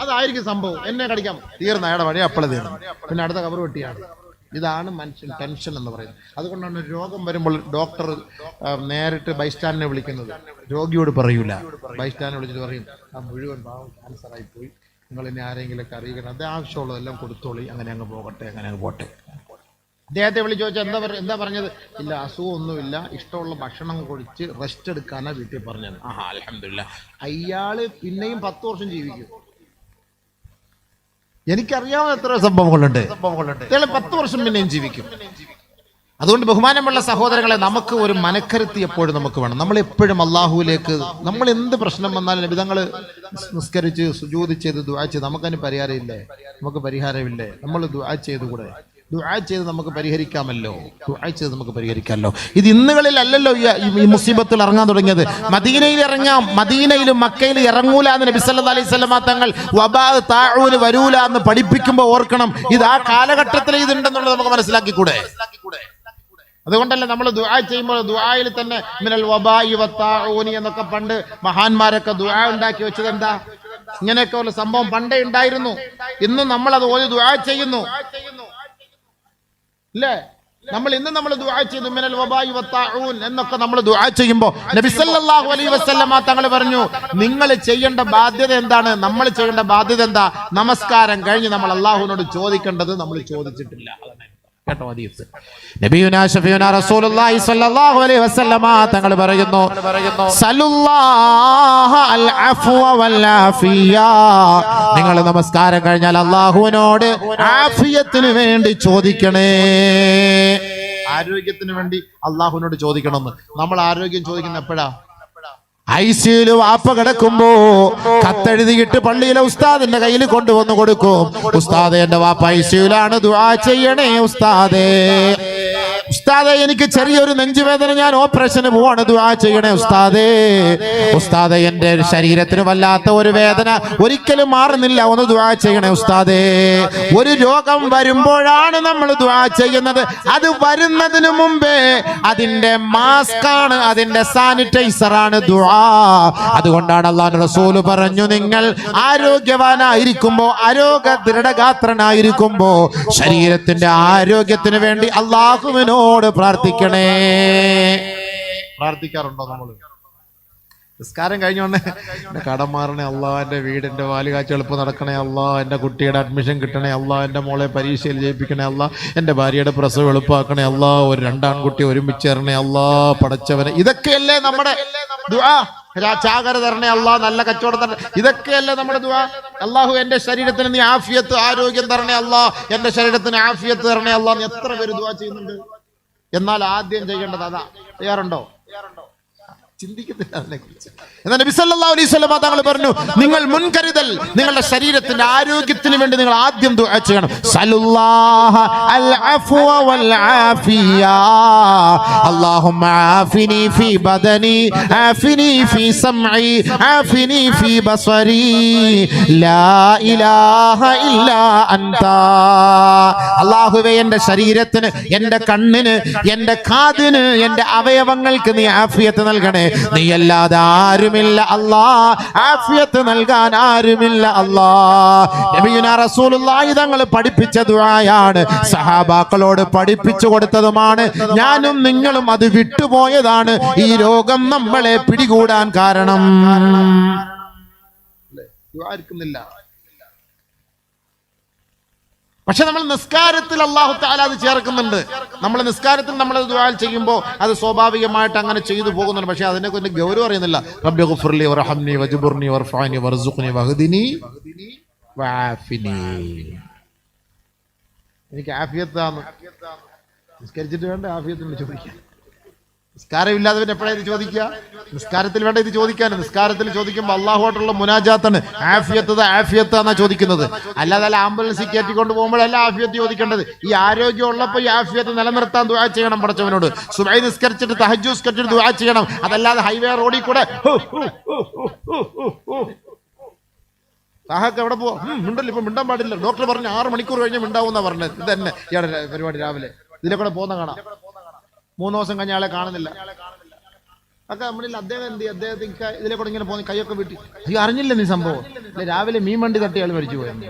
അതായിരിക്കും സംഭവം, എന്നെ കടിക്കാം. തീർന്ന അയാളുടെ വഴി അപ്പള തീർന്നു, പിന്നെ അടുത്ത കവർ വെട്ടിയാണ്. ഇതാണ് മനുഷ്യൻ ടെൻഷൻ എന്ന് പറയുന്നത്. അതുകൊണ്ടാണ് രോഗം വരുമ്പോൾ ഡോക്ടർ നേരിട്ട് ബൈസ്റ്റാൻഡിനെ വിളിക്കുന്നത്. രോഗിയോട് പറയൂല, ബൈസ്റ്റാൻഡിനെ വിളിച്ചിട്ട് പറയും ആ മുഴുവൻ പാവം ക്യാൻസറായി പോയി, നിങ്ങൾ ഇനി ആരെങ്കിലുമൊക്കെ അറിയിക്കണം, അത് ആവശ്യമുള്ളതെല്ലാം കൊടുത്തോളി, അങ്ങനെ അങ്ങ് പോകട്ടെ, അങ്ങനെ അങ്ങ് പോട്ടെ. അദ്ദേഹത്തെ വിളിച്ച് ചോദിച്ചാൽ എന്താ പറഞ്ഞത്? ഇല്ല, അസുഖമൊന്നുമില്ല, ഇഷ്ടമുള്ള ഭക്ഷണം കഴിച്ച് റെസ്റ്റ് എടുക്കാനാണ് വീട്ടിൽ പറഞ്ഞത്. അൽഹംദുലില്ലാ. അയാള് പിന്നെയും 10 വർഷം ജീവിക്കും. എനിക്കറിയാവുന്ന എത്ര സംഭവങ്ങളുണ്ട്. 10 വർഷം പിന്നെയും ജീവിക്കും. അതുകൊണ്ട് ബഹുമാനമുള്ള സഹോദരങ്ങളെ, നമുക്ക് ഒരു മനക്കരുത്തി എപ്പോഴും നമുക്ക് വേണം. നമ്മളെപ്പോഴും അള്ളാഹുവിലേക്ക്, നമ്മൾ എന്ത് പ്രശ്നം വന്നാലും നബിതങ്ങൾ നിസ്കരിച്ച് സുജൂദ് ചെയ്ത് ദുആ ചെയ്ത്, നമുക്കതിന് പരിഹാരമില്ലേ? നമുക്ക് പരിഹാരമില്ലേ? നമ്മൾ ദുആ ചെയ്തുകൂടെ? ദുആ ചെയ്ത് നമുക്ക് പരിഹരിക്കാമല്ലോ. ദുആ ചെയ്ത് നമുക്ക് പരിഹരിക്കാമല്ലോ. ഇത് ഇന്നുകളിലല്ലല്ലോ ഈ മുസീബത്തിൽ ഇറങ്ങാൻ തുടങ്ങിയത്. മദീനയിൽ ഇറങ്ങാം, മദീനയിലും മക്കയിൽ ഇറങ്ങൂല എന്ന് നബി സല്ലല്ലാഹു അലൈഹി വസല്ലമ തങ്ങൾ വബാ താഊൻ വരൂല എന്ന് പഠിപ്പിക്കുമ്പോൾ ഓർക്കണം, ഇത് ആ കാലഘട്ടത്തിൽ ഇതുണ്ടെന്നുള്ളത് നമുക്ക് മനസ്സിലാക്കിക്കൂടെ? അതുകൊണ്ടല്ലേ നമ്മൾ ദുആ ചെയ്യുമ്പോൾ ദുആയിൽ തന്നെ മിനൽ വബാഇ വത്താഊനി എന്നൊക്കെ പണ്ട് മഹാന്മാരൊക്കെ ദുആ ഉണ്ടാക്കി വെച്ചത് എന്താ? ഇങ്ങനെയൊക്കെ ഉള്ള സംഭവം പണ്ടേ ഉണ്ടായിരുന്നു. ഇന്നും നമ്മൾ അത് ഓതി ദുആ ചെയ്യുന്നു, അല്ലേ? നമ്മൾ ദുആ ചെയ്യുന്നു മിനൽ വബാഇ വത്താഊൻ എന്നൊക്കെ നമ്മൾ ദുആ ചെയ്യുമ്പോൾ നബി സല്ലല്ലാഹു അലൈഹി വസല്ലമ തങ്ങൾ പറഞ്ഞു, നിങ്ങൾ ചെയ്യേണ്ട ബാധ്യത എന്താണ്? നമ്മൾ ചെയ്യേണ്ട ബാധ്യത എന്താ? നമസ്കാരം കഴിഞ്ഞ് നമ്മൾ അല്ലാഹുവിനോട് ചോദിക്കേണ്ടത് നമ്മൾ ചോദിച്ചിട്ടില്ല. കേട്ടോ ഹദീസ്. നബിയുനാ ശഫീഉനാ റസൂലുള്ളാഹി സ്വല്ലല്ലാഹു അലൈഹി വസല്ലമ തങ്ങൾ പറയുന്നു, സല്ലല്ലാഹു അൽ അഫ്വ വൽ ആഫിയ. നിങ്ങൾ നമസ്കാരം കഴിഞ്ഞാൽ അല്ലാഹുവിനോട് ആഫിയത്തിന് വേണ്ടി ചോദിക്കണേ. ആരോഗ്യത്തിന് വേണ്ടി അല്ലാഹുവിനോട് ചോദിക്കണമെന്ന്. നമ്മൾ ആരോഗ്യം ചോദിക്കുന്ന എപ്പോഴാ? ഐസിയുല് വാപ്പ കിടക്കുമ്പോ കത്തെഴുതിയിട്ട് പള്ളിയിലെ ഉസ്താദിന്റെ കയ്യിൽ കൊണ്ടുവന്ന് കൊടുക്കും. ഉസ്താദേ, എന്റെ വാപ്പ ഐസിയുലാണ്, ദുആ ചെയ്യണേ ഉസ്താദേ. ഉസ്താദേ, എനിക്ക് ചെറിയൊരു നെഞ്ചുവേദന, ഞാൻ ഓപ്പറേഷന് പോവാണ്, ദുആ ചെയ്യണേ ഉസ്താദേ. ഉസ്താദേ, എന്റെ ശരീരത്തിന് വല്ലാത്ത ഒരു വേദന ഒരിക്കലും മാറുന്നില്ല, ഒന്ന് ദുആ ചെയ്യണേ ഉസ്താദേ. ഒരു രോഗം വരുമ്പോഴാണ് നമ്മൾ ദുആ ചെയ്യുന്നത്. അത് വരുന്നതിന് മുമ്പേ അതിന്റെ മാസ്കാണ്, അതിന്റെ സാനിറ്റൈസറാണ് ദുആ. അതുകൊണ്ടാണ് അല്ലാഹുവിന്റെ റസൂൽ പറഞ്ഞു, നിങ്ങൾ ആരോഗ്യവാനായിരിക്കുമ്പോ, ആരോഗ്യ ദൃഢഗാത്രനായിരിക്കുമ്പോ ശരീരത്തിന്റെ ആരോഗ്യത്തിന് വേണ്ടി അല്ലാഹുവിനോട് പ്രാർത്ഥിക്കണേ. പ്രാർത്ഥിക്കാറുണ്ടോ നമ്മൾ? നിസ്കാരം കഴിഞ്ഞോണ്ട് എന്റെ കടം മാറണേ അല്ലാ, എന്റെ വീടിന്റെ വാല് കാഴ്ച എളുപ്പം നടക്കണേ അല്ലാ, എന്റെ കുട്ടിയുടെ അഡ്മിഷൻ കിട്ടണേ അല്ലാ, എന്റെ മോളെ പരീക്ഷയിൽ ജയിപ്പിക്കണേ അല്ലാ, എന്റെ ഭാര്യയുടെ പ്രസവം എളുപ്പമാക്കണേ അല്ലാ, ഒരു രണ്ടാൺകുട്ടി ഒരുമിച്ച് തരണേ അല്ലാ, പടച്ചവനെ. ഇതൊക്കെയല്ലേ നമ്മുടെ ദുആ. ചാകര തരണേ അല്ലാ, നല്ല കച്ചവടം തരണേ, ഇതൊക്കെയല്ലേ നമ്മുടെ ദുആ. അല്ലാഹു എന്റെ ശരീരത്തിന് നീ ആഫിയത്ത് ആരോഗ്യം തരണേ അല്ലാ, എന്റെ ശരീരത്തിന് ആഫിയത്ത് തരണേ അല്ലാ. എത്ര പേര് ദുആ ചെയ്യുന്നുണ്ട്? എന്നാൽ ആദ്യം ചെയ്യേണ്ടത് അതാ. ചെയ്യാറുണ്ടോ? ചിന്തിക്കുന്നില്ല അതിനെക്കുറിച്ച്. എന്നാൽ നബി സല്ലല്ലാഹു അലൈഹി വസല്ലം തങ്ങൾ പറഞ്ഞു, നിങ്ങൾ മുൻകരുതൽ, നിങ്ങളുടെ ശരീരത്തിന്റെ ആരോഗ്യത്തിന് വേണ്ടി നിങ്ങൾ ആദ്യം ദുആ ചെയ്യണം. സല്ലല്ലാഹു അൽ അഫ്വ വൽ ആഫിയ, അല്ലാഹുമ്മ ആഫിനി ഫീ ബദനി, ആഫിനി ഫീ സമഇ, ആഫിനി ഫീ ബസരി, ലാ ഇലാഹ ഇല്ലാ അൻത. അല്ലാഹുവേ, എന്റെ ശരീരത്തിന്, എന്റെ കണ്ണിന്, എന്റെ കാതിന്, എന്റെ അവയവങ്ങൾക്ക് നീ ആഫിയത്ത് നൽകണേ. നീ അല്ലാതെ ആരുമില്ല അല്ലാ, ആഫിയത്ത് നൽകാൻ ആരുമില്ല അല്ലാ. നബിയുനാ റസൂലുള്ളാഹി തങ്ങൾ പഠിപ്പിച്ച ദുആയാണ്, സഹാബാക്കളോട് പഠിപ്പിച്ചു കൊടുത്തതുമാണ്. ഞാനും നിങ്ങളും അത് വിട്ടുപോയതാണ് ഈ രോഗം നമ്മളെ പിടികൂടാൻ കാരണം. പക്ഷെ നമ്മൾ നിസ്കാരത്തിൽ അല്ലാഹു തആല അത് ചേർക്കുന്നുണ്ട്. നമ്മൾ നിസ്കാരത്തിൽ നമ്മൾ ദുആ ചെയ്യുമ്പോൾ അത് സ്വാഭാവികമായിട്ട് അങ്ങനെ ചെയ്തു പോകുന്നുണ്ട്. പക്ഷെ അതിനെക്കുറിച്ച് ഗൗരവം അറിയുന്നില്ല. റബ്ബി ഗുഫ്ർലി വർഹംനി വജ്ബുർനി വർഫഅനി വർസുഖ്നി വഹ്ദിനി വആഫിനി. എനിക്ക് ആഫിയത്താണ്. നിസ്കരിച്ചിട്ട് വേണ്ട ആഫിയത്തിന് ചോദിക്കാൻ. നിസ്കാരം ഇല്ലാത്തവൻ എപ്പോഴാണ് ഇത് ചോദിക്കുക? നിസ്കാരത്തിൽ വേണ്ട ഇത് ചോദിക്കാൻ. നിസ്കാരത്തിൽ ചോദിക്കുമ്പോൾ അള്ളാഹുവായിട്ടുള്ള മുനാജാത്താണ്. ആഫിയത്ത് എന്നാ ചോദിക്കുന്നത്. അല്ലാതെ ആംബുലൻസിൽ കയറ്റിക്കൊണ്ട് പോകുമ്പോഴല്ല ആഫിയത്ത് ചോദിക്കേണ്ടത്. ഈ ആരോഗ്യം ഉള്ളപ്പോൾ ഈ ആഫിയത്ത് നിലനിർത്താൻ ദുആ ചെയ്യണം പടച്ചവനോട്. സുബഹി നിസ്കരിച്ചിട്ട് തഹജ്ജുദ് നിസ്കരിച്ചിട്ട് ദുആ ചെയ്യണം. അതല്ലാതെ ഹൈവേ റോഡിൽ കൂടെ താഹക്ക് എവിടെ പോവാ? മിണ്ടല്ലോ, ഇപ്പൊ മിണ്ടാൻ പാടില്ല. ഡോക്ടർ പറഞ്ഞു 6 മണിക്കൂർ കഴിഞ്ഞ് മിണ്ടാവുന്ന പറഞ്ഞത്. ഇത് തന്നെ ഇയാളുടെ പരിപാടി. രാവിലെ ഇതിലെ കൂടെ പോകുന്ന കാണാം. 3 ദിവസം കഴിഞ്ഞ ആളെ കാണുന്നില്ല. ഒക്കെ നമ്മളിൽ അദ്ദേഹം എന്ത് ചെയ്യും? അദ്ദേഹത്തിന് ഇതിലെ കൂടെ ഇങ്ങനെ പോകുന്ന കൈയൊക്കെ വീട്ടി. ഈ അറിഞ്ഞില്ല നീ സംഭവം. രാവിലെ മീൻ വണ്ടി തട്ടി ആൾ മരിച്ചു പോയെന്ന്.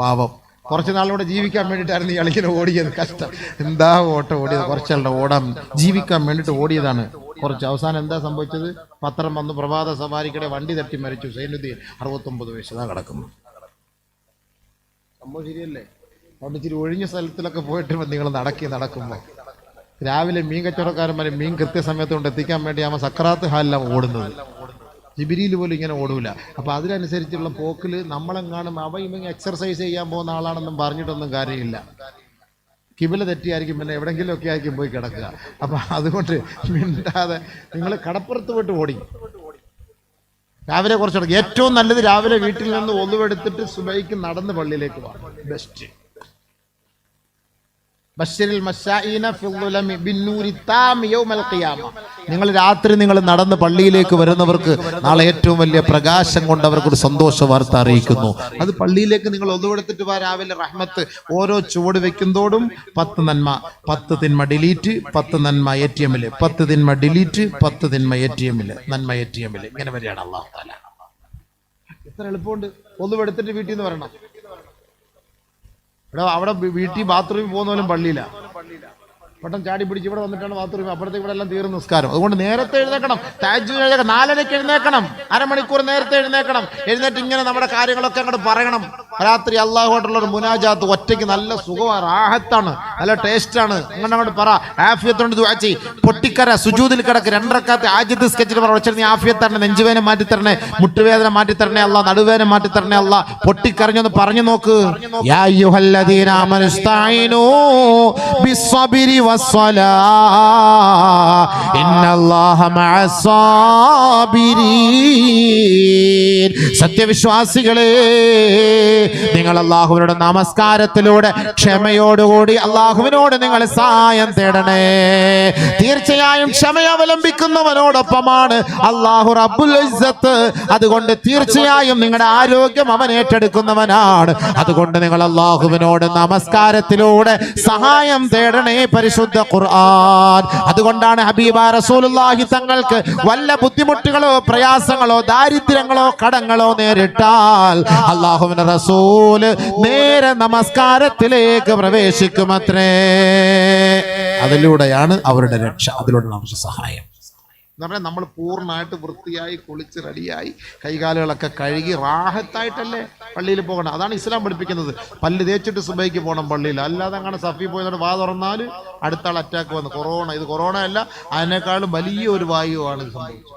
പാവം. കുറച്ച് നാളിലൂടെ ജീവിക്കാൻ വേണ്ടിയിട്ടായിരുന്നു ഇയാൾ ഇങ്ങനെ ഓടിയത്. കഷ്ടം. എന്താ ഓട്ടം ഓടിയത്. കുറച്ചാളുടെ ഓടാൻ ജീവിക്കാൻ വേണ്ടിയിട്ട് ഓടിയതാണ്. കുറച്ച് അവസാനം എന്താ സംഭവിച്ചത്? പത്രം വന്നു, പ്രഭാത സവാരിക്കിടെ വണ്ടി തട്ടി മരിച്ചു സൈനുദ്ദീൻ, 69 വയസ്സ്. അതാ കിടക്കുന്നു. സംഭവം ശരിയല്ലേ? അവിടെ ഇച്ചിരി ഒഴിഞ്ഞ സ്ഥലത്തിലൊക്കെ പോയിട്ട് നിങ്ങൾ നടക്കുമ്പോൾ രാവിലെ മീൻ കച്ചവടക്കാരന്മാരെ മീൻ കൃത്യസമയത്ത് കൊണ്ട് എത്തിക്കാൻ വേണ്ടി ആവുമ്പോൾ സക്രാത്ത് ഹാലിലാണ് ഓടുന്നത്. ജിബിരിയിൽ പോലും ഇങ്ങനെ ഓടൂല. അപ്പൊ അതിനനുസരിച്ചുള്ള പോക്കില് നമ്മളെങ്ങാനും ഇവങ്ങ എക്സർസൈസ് ചെയ്യാൻ പോകുന്ന ആളാണെന്നും പറഞ്ഞിട്ടൊന്നും കാര്യമില്ല. കിബില തെറ്റിയായിരിക്കും, പിന്നെ എവിടെങ്കിലും ഒക്കെ ആയിരിക്കും പോയി കിടക്കുക. അപ്പൊ അതുകൊണ്ട് മിണ്ടാതെ നിങ്ങൾ കടപ്പുറത്ത് പോയിട്ട് ഓടി. രാവിലെ കുറച്ച് ഏറ്റവും നല്ലത് രാവിലെ വീട്ടിൽ നിന്ന് ഒളിവെടുത്തിട്ട് സുബൈക്ക് നടന്ന് പള്ളിയിലേക്ക് പോകാം. ബെസ്റ്റ്. നിങ്ങൾ രാത്രി നിങ്ങൾ നടന്ന് പള്ളിയിലേക്ക് വരുന്നവർക്ക് നാളെ ഏറ്റവും വലിയ പ്രകാശം കൊണ്ട് അവർക്കൊരു സന്തോഷ വാർത്ത അറിയിക്കുന്നു. അത് പള്ളിയിലേക്ക് നിങ്ങൾ ഒന്നുകൊടുത്തിട്ട് വാ. രാവിലെ റഹ്മത്ത്. ഓരോ ചുവട് വെക്കുന്നതോടും 10 നന്മ, 10 തിന്മ ഡിലീറ്റ്, 10 നന്മ ATM-ൽ, 10 തിന്മ ഡിലീറ്റ്, 10 തിന്മ ATM-ൽ, നന്മ ATM-ൽ. ഇങ്ങനെ വരികയാണ് അല്ലാഹു തആല. ഇത്ര എളുപ്പമുണ്ട്. ഒന്നുവെടുത്തിട്ട് വീട്ടിൽ നിന്ന് വരണം. അവിടെ വീട്ടിൽ ബാത്റൂമിൽ പോകുന്ന പോലും പള്ളിയില്ല. പെട്ടെന്ന് ചാടി പിടിച്ച് ഇവിടെ വന്നിട്ടാണ് ബാത്റൂം. അപ്പോഴത്തേക്ക് ഇവിടെ എല്ലാം തീർന്നു നിസ്കാരം. അതുകൊണ്ട് നേരത്തെ എഴുന്നേക്കണം. തഹജ്ജുദ് 4:30 എഴുന്നേക്കണം. അരമണിക്കൂർ നേരത്തെ എഴുന്നേക്കണം. എഴുന്നേറ്റ് ഇങ്ങനെ നമ്മുടെ കാര്യങ്ങളൊക്കെ അങ്ങോട്ട് പറയണം. രാത്രി അള്ളാഹുവായിട്ടുള്ള ഒരു മുനാജാത്ത് ഒറ്റയ്ക്ക് നല്ല സുഖമാണ്, റാഹത്താണ്, നല്ല ടേസ്റ്റാണ്. അങ്ങനെ അങ്ങോട്ട് പറ. ആഫിയത്തോണ്ട് ദുആ ചെയ്യ്. പൊട്ടിക്കര സുജൂദിൽ കിടക്ക്. 2 റക്അത്ത് ആജിദ് സ്കെച്ചിൽ പറ. നീ ആഫിയത്ത് തരണേ, നെഞ്ചുവേദന മാറ്റിത്തരണേ, മുട്ടുവേദന മാറ്റിത്തരണേ അല്ലാ, നടുവേദന മാറ്റിത്തരണേ അല്ലാ. പൊട്ടിക്കരഞ്ഞൊന്ന് പറഞ്ഞു നോക്ക്. യാ അയ്യുഹല്ലദീന ആമനു ഇസ്തഈനൂ ബിസ്സബ്രി വസ്സലാ ഇന്നല്ലാഹ മഅസ്സാബിരീൻ. സത്യവിശ്വാസികളെ, നിങ്ങൾ അല്ലാഹുവിനോട് നമസ്കാരത്തിലൂടെ ക്ഷമയോടുകൂടി അല്ലാഹുവിനോട് നിങ്ങൾ സഹായം തേടണേ. തീർച്ചയായും ക്ഷമ അവലംബിക്കുന്നവനോടൊപ്പമാണ് അല്ലാഹു റബ്ബുൽ ഇസ്സത്ത്. അതുകൊണ്ട് തീർച്ചയായും നിങ്ങളുടെ ആരോഗ്യം അവൻ ഏറ്റെടുക്കുന്നവനാണ്. അതുകൊണ്ട് നിങ്ങൾ അല്ലാഹുവിനോട് നമസ്കാരത്തിലൂടെ സഹായം തേടണേ. പരിശുദ്ധ ഖുർആൻ. അതുകൊണ്ടാണ് ഹബീബ റസൂലുള്ളാഹി തങ്ങൾക്ക് വല്ല ബുദ്ധിമുട്ടുകളോ പ്രയാസങ്ങളോ ദാരിദ്ര്യങ്ങളോ കടങ്ങളോ നേരിട്ടാൽ അല്ലാഹുവിന്റെ റസൂല് നേരെ നമസ്കാരത്തിലേക്ക് പ്രവേശിക്കുമത്രേ. അതിലൂടെയാണ് അവരുടെ രക്ഷ, അതിലൂടെ നമുക്ക് സഹായം. എന്ന് പറഞ്ഞാൽ നമ്മൾ പൂർണ്ണമായിട്ട് വൃത്തിയായി കുളിച്ച് റെഡിയായി കൈകാലുകളൊക്കെ കഴുകി റാഹത്തായിട്ടല്ലേ പള്ളിയിൽ പോകണം. അതാണ് ഇസ്ലാം പഠിപ്പിക്കുന്നത്. പല്ല് തേച്ചിട്ട് സുബൈക്ക് പോകണം പള്ളിയിൽ. അല്ലാതെ അങ്ങനെ സഫി പോയതോടെ വാ തുറന്നാൽ അടുത്ത ആൾ അറ്റാക്ക് വന്ന് കൊറോണ. ഇത് കൊറോണ അല്ല, അതിനേക്കാളും വലിയ ഒരു വായുവാണ് ഇത് സംഭവിച്ചത്.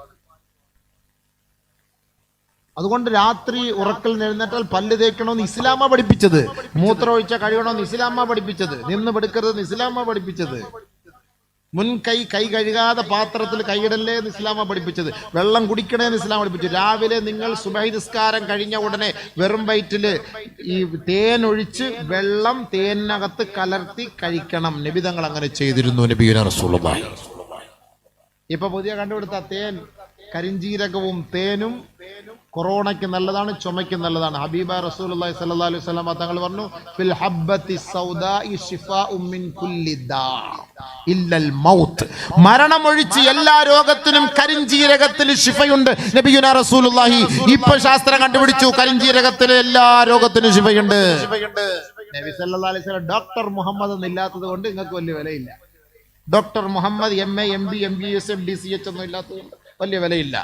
അതുകൊണ്ട് രാത്രി ഉറക്കൽ എഴുന്നേറ്റാൽ പല്ല് തേക്കണമെന്ന് ഇസ്ലാമാ പഠിപ്പിച്ചത്. മൂത്രം ഒഴിച്ചാൽ കഴുകണമെന്ന് ഇസ്ലാമാ പഠിപ്പിച്ചത്. നിന്ന് പെടുക്കരുതെന്ന് ഇസ്ലാമാ പഠിപ്പിച്ചത്. കൈ കഴുകാതെ പാത്രത്തിൽ കൈയിടല്ലേ എന്ന് ഇസ്ലാമാ പഠിപ്പിച്ചത്. വെള്ളം കുടിക്കണേന്ന് ഇസ്ലാം പഠിപ്പിച്ചു. രാവിലെ നിങ്ങൾ സുബഹി നിസ്കാരം കഴിഞ്ഞ ഉടനെ വെറും വയറ്റില് ഈ തേൻ ഒഴിച്ച് വെള്ളം തേനകത്ത് കലർത്തി കഴിക്കണം. നബി തങ്ങൾ അങ്ങനെ ചെയ്തിരുന്നു. നബിയുനാ റസൂലുള്ളാഹി. ഇപ്പൊ പുതിയ കണ്ടുപിടുത്ത തേൻ, കരിഞ്ജീരകവും തേനും കൊറോണയ്ക്ക് നല്ലതാണ്, ചുമയ്ക്ക് നല്ലതാണ്. ഹബീബ റസൂലുള്ളാഹി സ്വല്ലല്ലാഹു അലൈഹി വസല്ലം തങ്ങൾ പറഞ്ഞു, ഫിൽ ഹബ്ബത്തി സൗദാഇ ശിഫാഉം മിൻ കുല്ലി ദാ ഇല്ലൽ മൗത്ത്. മരണമൊഴിച്ച് എല്ലാ രോഗത്തിനും കരിഞ്ജീരകത്തിൽ ശിഫയുണ്ട്. നബിയുനാ റസൂലുള്ളാഹി. ഇപ്പൊ ശാസ്ത്രം കണ്ടുപിടിച്ചു കരിഞ്ജീരകത്തിൽ എല്ലാ രോഗത്തിനും ശിഫയുണ്ട്. നബി സല്ലല്ലാഹു അലൈഹി വസല്ലം ഡോക്ടർ മുഹമ്മദ് എന്നില്ലാത്തത് കൊണ്ട് നിങ്ങൾക്ക് വലിയ വിലയില്ല. Doctor Muhammad MA MB MBS MDCH ഒന്നും ഇല്ലാത്തതുകൊണ്ട് വലിയ വിലയില്ല.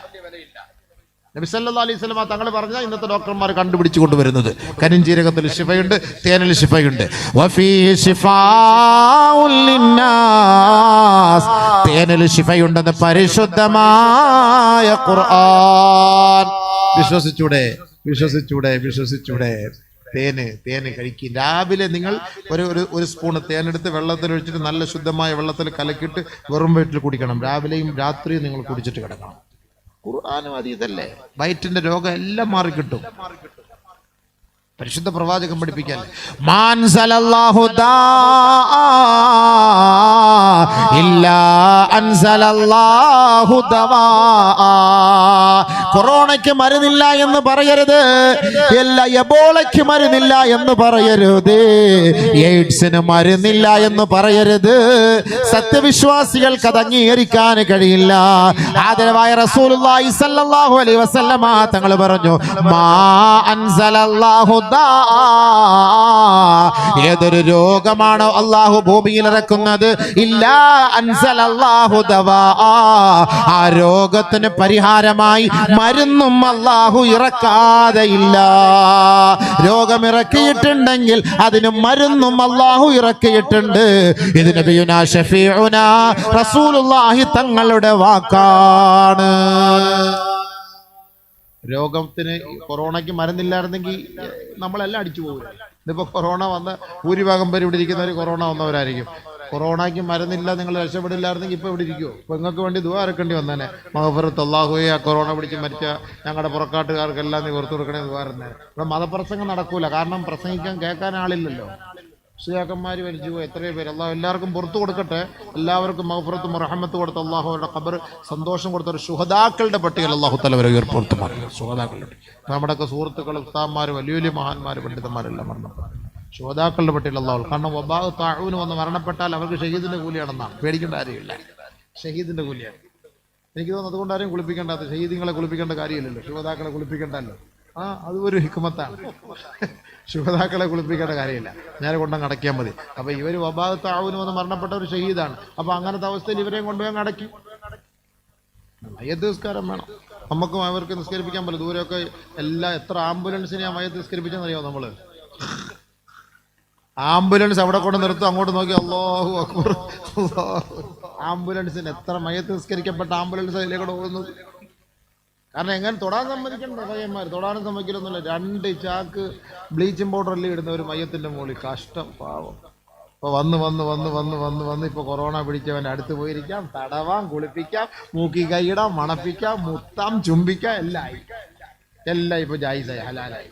നബി സല്ലല്ലാഹു അലൈഹി വസല്ലം തങ്ങൾ പറഞ്ഞാൽ ഇന്നത്തെ ഡോക്ടർമാർ കണ്ടുപിടിച്ചു കൊണ്ടുവരുന്നത് കരിഞ്ജീരകത്തിൽ ശിഫയുണ്ട്, തേനിൽ ശിഫയുണ്ട്. വഫീഹി ശിഫാഉൽ ലിന്നാസ്. തേനിൽ ശിഫയുണ്ടെന്ന് പരിശുദ്ധമായ ഖുർആൻ. വിശ്വസിച്ചൂടെ. തേന് കഴിക്കും. രാവിലെ നിങ്ങൾ ഒരു സ്പൂണ് തേനെടുത്ത് വെള്ളത്തിൽ ഒഴിച്ചിട്ട് നല്ല ശുദ്ധമായ വെള്ളത്തിൽ കലക്കിയിട്ട് വെറും വയറ്റിൽ കുടിക്കണം. രാവിലെയും രാത്രിയും നിങ്ങൾ കുടിച്ചിട്ട് കിടക്കണം. ഖുർആനും അതീതല്ലേ. വയറ്റിന്റെ രോഗം എല്ലാം മാറിക്കിട്ടും. പരിശുദ്ധ പ്രവാചകൻ പഠിപ്പിക്കാൻ കൊറോണയ്ക്ക് മരുന്നില്ല എന്ന് പറയരുത്. എല്ലാ എബോളയ്ക്ക് മരുന്നില്ല എന്ന് പറയരുത്. എയ്ഡ്സിന് മരുന്നില്ല എന്ന് പറയരുത്. സത്യവിശ്വാസികൾക്ക് അത് അംഗീകരിക്കാൻ കഴിയില്ല. ആദരവായ റസൂലുള്ളാഹി സ്വല്ലല്ലാഹു അലൈഹി വസല്ലമ തങ്ങൾ പറഞ്ഞു, മാ അൻസലല്ലാഹു ദാ. ഏതൊരു രോഗമാണോ അല്ലാഹു ഭൂമിയിൽ ഇറക്കുന്നത്, ഇല്ലാ അൻസലല്ലാഹു ദവാ. ആ രോഗത്തിന് പരിഹാരമായി മരുന്നും അല്ലാഹു ഇറക്കാതെ ഇല്ല. രോഗം ഇറക്കിയിട്ടുണ്ടെങ്കിൽ അതിന് മരുന്നും അല്ലാഹു ഇറക്കിയിട്ടുണ്ട്. ഇത് നബിയുനാ ഷഫീഉനാ റസൂലുള്ളാഹി തങ്ങളുടെ വാക്കാണ്. രോഗത്തിന് കൊറോണയ്ക്ക് മരുന്നില്ലായിരുന്നെങ്കിൽ നമ്മളെല്ലാം അടിച്ചു പോകും. ഇതിപ്പോ കൊറോണ വന്ന ഭൂരിഭാഗം പേര് ഇവിടെ ഇരിക്കുന്നവർ കൊറോണ വന്നവരായിരിക്കും. കൊറോണയ്ക്ക് മരുന്നില്ല, നിങ്ങൾ രക്ഷപ്പെടില്ലായിരുന്നെങ്കിൽ ഇപ്പൊ ഇവിടെ ഇരിക്കുമോ? ഇപ്പൊ നിങ്ങൾക്ക് വേണ്ടി ദുആ ഇറക്കേണ്ടി വന്നേനെ. മഗ്ഫിറത്ത് അല്ലാഹുവേ, ആ കൊറോണ പിടിച്ച് മരിച്ച ഞങ്ങളുടെ പുറക്കാട്ടുകാർക്കെല്ലാം നീ പുറത്തു കൊടുക്കണേ ദുആ ഇരുന്നേ. ഇവിടെ മതപ്രസംഗം നടക്കൂല. കാരണം പ്രസംഗിക്കാൻ കേൾക്കാൻ ആളില്ലല്ലോ. ഷിയാക്കന്മാർ വലിച്ചു പോയി എത്രയോ പേര്. അള്ളാഹു എല്ലാവർക്കും പുറത്തു കൊടുക്കട്ടെ. എല്ലാവർക്കും മഗ്ഫിറത്തും റഹ്മത്ത് കൊടുത്ത അള്ളാഹു അവരുടെ ഖബർ സന്തോഷം കൊടുത്ത ഒരു ശുഹദാക്കളുടെ പട്ടികയിൽ അള്ളാഹു തആല അവരെ ഉയർപ്പെടുത്തുമാറാകട്ടെ. ശുഹദാക്കളുടെ നമ്മുടെയൊക്കെ സുഹൃത്തുക്കൾ, ഉസ്താദ്മാർ, വലിയ വലിയ മഹാന്മാർ, പണ്ഡിതന്മാരെല്ലാം മരണപ്പെട്ടു. ശുഹദാക്കളുടെ പട്ടികയിൽ അള്ളാഹു. കാരണം വബാ താഊന് വന്ന് മരണപ്പെട്ടാൽ അവർക്ക് ഷഹീദിന്റെ കൂലിയാണെന്നാണ്. പേടിക്കേണ്ട കാര്യമില്ല, ഷഹീദിന്റെ കൂലിയാണ്. എനിക്ക് തോന്നുന്നു അതുകൊണ്ട് ആരെയും കുളിപ്പിക്കേണ്ടാത്ത. ഷഹീദിങ്ങളെ കുളിപ്പിക്കേണ്ട കാര്യമില്ലല്ലോ, ശുഹദാക്കളെ കുളിപ്പിക്കേണ്ടല്ലോ. അത് ഒരു ഹിക്മത്താണ്. ശുഹദാക്കളെ കുളിപ്പിക്കേണ്ട കാര്യമില്ല, നേരെ കൊണ്ടങ്ങ് അടയ്ക്കാൻ മതി. അപ്പൊ ഇവര് വബാ താഊന് വന്ന് മരണപ്പെട്ട ഒരു ഷഹീദാണ്. അപ്പൊ അങ്ങനത്തെ അവസ്ഥയിൽ ഇവരെയും കൊണ്ടുപോയി അടക്കി. മയ്യത്ത് നിസ്കാരം വേണം. നമുക്കും അവർക്ക് നിസ്കരിപ്പിക്കാൻ പറ്റില്ല. ദൂരമൊക്കെ എത്ര ആംബുലൻസിനെ മയ്യത്ത് നിസ്കരിപ്പിച്ചെന്നറിയാമോ നമ്മള്? ആംബുലൻസ് അവിടെ കൊണ്ട് നിർത്തും, അങ്ങോട്ട് നോക്കി അല്ലാഹു അക്ബർ. ആംബുലൻസിന് എത്ര മയ്യത്ത് നിസ്കരിക്കപ്പെട്ട ആംബുലൻസ് അതിലേക്കൂടെ പോകുന്നത്. കാരണം എങ്ങനെ തൊടാൻ സമ്മതിക്കണ്ട പയ്യന്മാർ, തൊടാനും സമ്മതിക്കില്ലൊന്നുമില്ല. 2 ചാക്ക് ബ്ലീച്ചിങ് പൗഡറിൽ ഇടുന്ന ഒരു മയ്യത്തിന്റെ മുകളിൽ. കഷ്ടം, പാവം. ഇപ്പൊ വന്ന് ഇപ്പൊ കൊറോണ പിടിച്ചവൻ്റെ അടുത്ത് പോയിരിക്കാം, തടവാം, കുളിപ്പിക്കാം, മൂക്കി കൈയിടാം, മണപ്പിക്കാം, മുത്താം, ചുംബിക്കാം, എല്ലാം ഇപ്പൊ ജായിസായി, ഹലാലായി.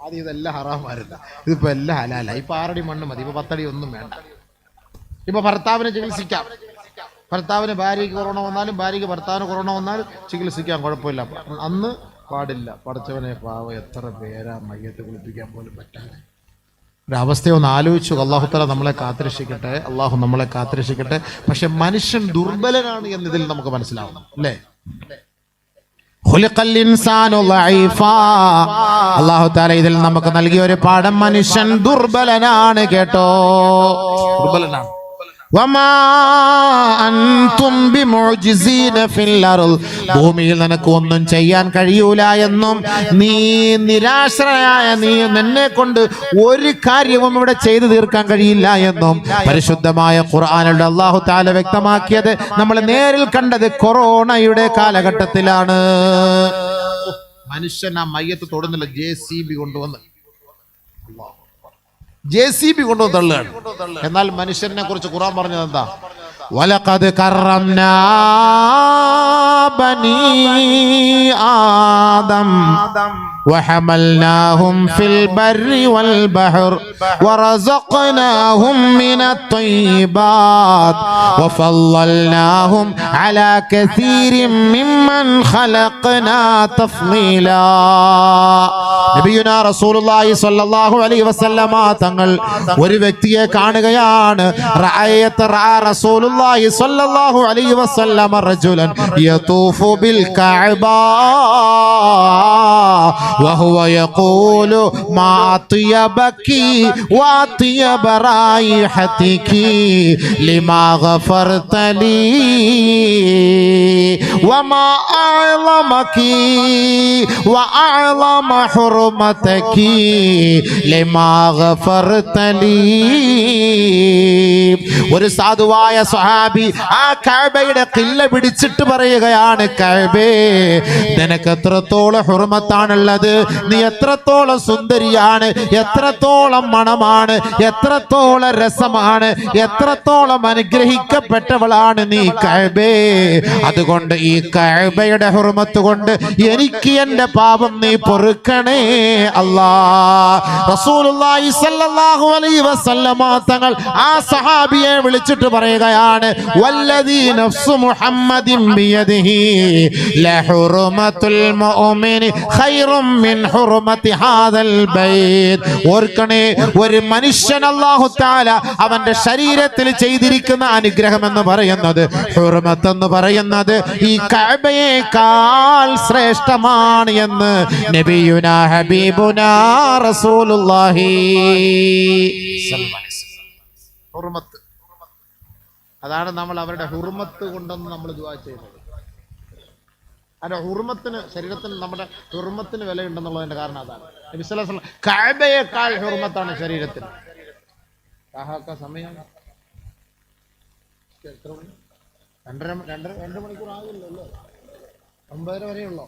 ആദ്യം ഇതെല്ലാം ഹറാമായിരുന്ന, ഇതിപ്പോ എല്ലാം ഹലാലായി. ഇപ്പൊ 6 അടി മണ്ണ് മതി, ഇപ്പൊ 10 അടി ഒന്നും വേണ്ട. ഇപ്പൊ ഭർത്താവിനെ ചികിത്സിക്കാം. ഭർത്താവിന് ഭാര്യയ്ക്ക് കൊറോണ വന്നാലും ഭാര്യയ്ക്ക് ഭർത്താവിന് കൊറോണ വന്നാലും ചികിത്സിക്കാൻ കുഴപ്പമില്ല. അന്ന് പാടില്ല. പഠിച്ചവനെ പാവം, എത്ര പേരാ മയ്യത്ത് കുളിപ്പിക്കാൻ പോലും പറ്റാതെ ഒരവസ്ഥയൊന്ന് ആലോചിച്ചു. അള്ളാഹു തആല നമ്മളെ കാത്തിരക്ഷിക്കട്ടെ. അള്ളാഹു നമ്മളെ കാത്തിരക്ഷിക്കട്ടെ. പക്ഷെ മനുഷ്യൻ ദുർബലനാണ് എന്നതിൽ നമുക്ക് മനസ്സിലാവണം, അല്ലേ? അള്ളാഹു തആല ഇതിൽ നമുക്ക് നൽകിയ ഒരു പാഠം, മനുഷ്യൻ ദുർബലനാണ് കേട്ടോ. ദുർബലനാണ്. വമാ അൻതും ബിമുഅ്ജിസീന ഫിൽ അർള്, ഭൂമിയിൽ നിനക്ക് ഒന്നും ചെയ്യാൻ കഴിയൂല എന്നും, നീ നിരാശ്രയായ നിന്നെ കൊണ്ട് ഒരു കാര്യവും ഇവിടെ ചെയ്തു തീർക്കാൻ കഴിയില്ല എന്നും പരിശുദ്ധമായ ഖുർആനിൽ അല്ലാഹു തആല വ്യക്തമാക്കിയത് നമ്മൾ നേരിൽ കണ്ടത് കൊറോണയുടെ കാലഘട്ടത്തിലാണ്. മനുഷ്യൻ ആ മയ്യത്ത് തൊടുന്നില്ല, JCB കൊണ്ടുവന്ന് തള്ളുകയാണ്. എന്നാൽ മനുഷ്യനെ കുറിച്ച് ഖുർആൻ പറഞ്ഞത് എന്താ? വലഖദ് കറംനാ ബനീ ആദം وحملناهم في البر والبحر ورزقناهم من الطيبات وفضلناهم على كثير ممن خلقنا تفضيلا. നബിയുനാ റസൂലുള്ളാഹി സ്വല്ലല്ലാഹു അലൈഹി വസല്ലമ തങ്ങൾ ഒരു വ്യക്തിയെ കാണുകയാണ്. റസൂലുള്ളാഹി സ്വല്ലല്ലാഹു അലൈഹി വസല്ലമ റജുലൻ യതൂഫു ബിൽ കഅബ وهو يقول ما أطيبك وأطيب رائحتك لما غفرت لي وما أعظمك وأعظم حرمتك لما غفرت لي. ഒരു സാധുവായ സ്വഹാബി ആ കഅബയുടെ ഖില്ല പിടിച്ചിട്ട് പറയുകയാണ്, കഅബേ, നിനക്ക് എത്രത്തോളം ഹുർമത്താണുള്ളത്, നീ എത്രത്തോളം സുന്ദരിയാണ്, എത്രത്തോളം മണമാണ്, എത്രത്തോളം രസമാണ്, എത്രത്തോളം അനുഗ്രഹിക്കപ്പെട്ടവളാണ് നീ കഅബേ. അതുകൊണ്ട് ഈ കഅബയുടെ ഹുർമത്ത് കൊണ്ട് എനിക്ക് എൻ്റെ പാപം നീ പൊറുക്കണേ അല്ലാ. റസൂലുള്ളാഹി സ്വല്ലല്ലാഹു അലൈഹി വസല്ലമ തങ്ങൾ ആ സഹാബിയെ വിളിച്ചിട്ട് പറയുകയാണ്, വല്ലദീ നഫ്സു മുഹമ്മദിൻ ബിയദിഹി ലഹുർമത്തുൽ മുഅ്മിനി ഖൈറും മിൻ ഹുർമത്തി ഹാദൽ ബൈത്ത്. ഓർക്കണേ, ഒരു മനുഷ്യൻ അല്ലാഹു തആല അവന്റെ ശരീരത്തിൽ ചെയ്തിരിക്കുന്ന അനുഗ്രഹം എന്ന് പറയുന്നത്, ഹുർമത്ത് എന്ന് പറയുന്നത് ഈ കഅബയേക്കാൾ ശ്രേഷ്ഠമാണ് എന്ന് നബിയുനാ ഹബീബുനാ റസൂലുള്ളാഹി സ്വല്ലല്ലാഹു അലൈഹി വസല്ലം. ഹുർമത്ത്, അതാണ് നമ്മൾ അവരുടെ ഹുർമത്ത് കൊണ്ടെന്ന് നമ്മൾ ദുആ ചെയ്യുന്നത്. അതിന്റെ ഹുർമത്തിന്, ശരീരത്തിന് നമ്മുടെ ഹുർമത്തിന് വിലയുണ്ടെന്നുള്ളതിന്റെ കാരണം അതാണ്. നബി സല്ലല്ലാഹു അലൈഹി വസല്ലം കഅബയേക്കാൾ ഹുർമത്താണ് ശരീരത്തിന്. സമയം 2 മണിക്കൂർ ആകില്ലല്ലോ, 9:30 വരെയുള്ളോ?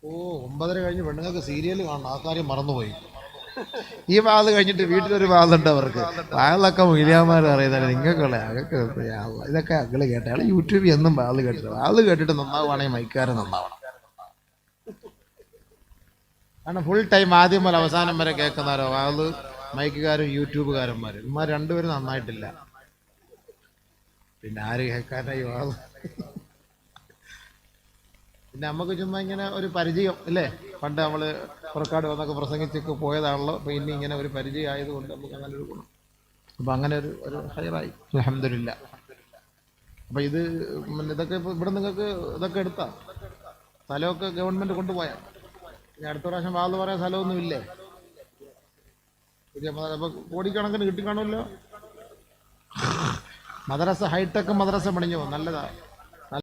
ഓ, 9:30 കഴിഞ്ഞ് പെണ്ണുങ്ങൾക്ക് സീരിയൽ കാണണം, ആ കാര്യം മറന്നുപോയി. ഈ വാത് കഴിഞ്ഞിട്ട് വീട്ടിലൊരു വാതുണ്ട് അവർക്ക്. വാതിലൊക്കെ മൊയ്ലിയാമാർ അറിയുന്നത് നിങ്ങൾക്കുള്ള അതൊക്കെ ഇതൊക്കെ അങ്ങള് കേട്ട അയാൾ യൂട്യൂബിൽ എന്നും വാത് കേട്ടിട്ട്, വാത് കേട്ടിട്ട് നന്നാവുകയാണെങ്കിൽ മൈക്കാരൻ നന്നാവണം. കാരണം ഫുൾ ടൈം ആദ്യം മുതൽ അവസാനം വരെ കേൾക്കുന്നവരോ വാത് മൈക്കുകാരും യൂട്യൂബുകാരന്മാരും, ഇമാർ രണ്ടുപേരും നന്നായിട്ടില്ല. പിന്നെ ആര് കേൾക്കാനായി വാത്? പിന്നെ നമുക്ക് ചുമ്മാ ഇങ്ങനെ ഒരു പരിചയം അല്ലേ, പണ്ട് നമ്മൾ പുറക്കാട് വന്നൊക്കെ പ്രസംഗിച്ചൊക്കെ പോയതാണല്ലോ. അപ്പോൾ ഇനി ഇങ്ങനെ ഒരു പരിചയം ആയതുകൊണ്ട് നമുക്ക് അങ്ങനെ ഒരു ഗുണം. അപ്പം അങ്ങനെ ഒരു ഹൈറായി, അൽഹംദുലില്ലാ. അപ്പം ഇതൊക്കെ ഇപ്പോൾ ഇവിടെ നിങ്ങൾക്ക് ഇതൊക്കെ എടുത്താ സ്ഥലമൊക്കെ ഗവൺമെൻറ് കൊണ്ടുപോയാൽ ഇനി അടുത്ത പ്രാവശ്യം വാത് പറയാൻ സ്ഥലമൊന്നും ഇല്ലേ? അപ്പോൾ കോടിക്കണക്കിന് കിട്ടിക്കാണുമല്ലോ. മദ്രസ ഹൈടെക് മദ്രസ പണിഞ്ഞോ, നല്ലതാണ്.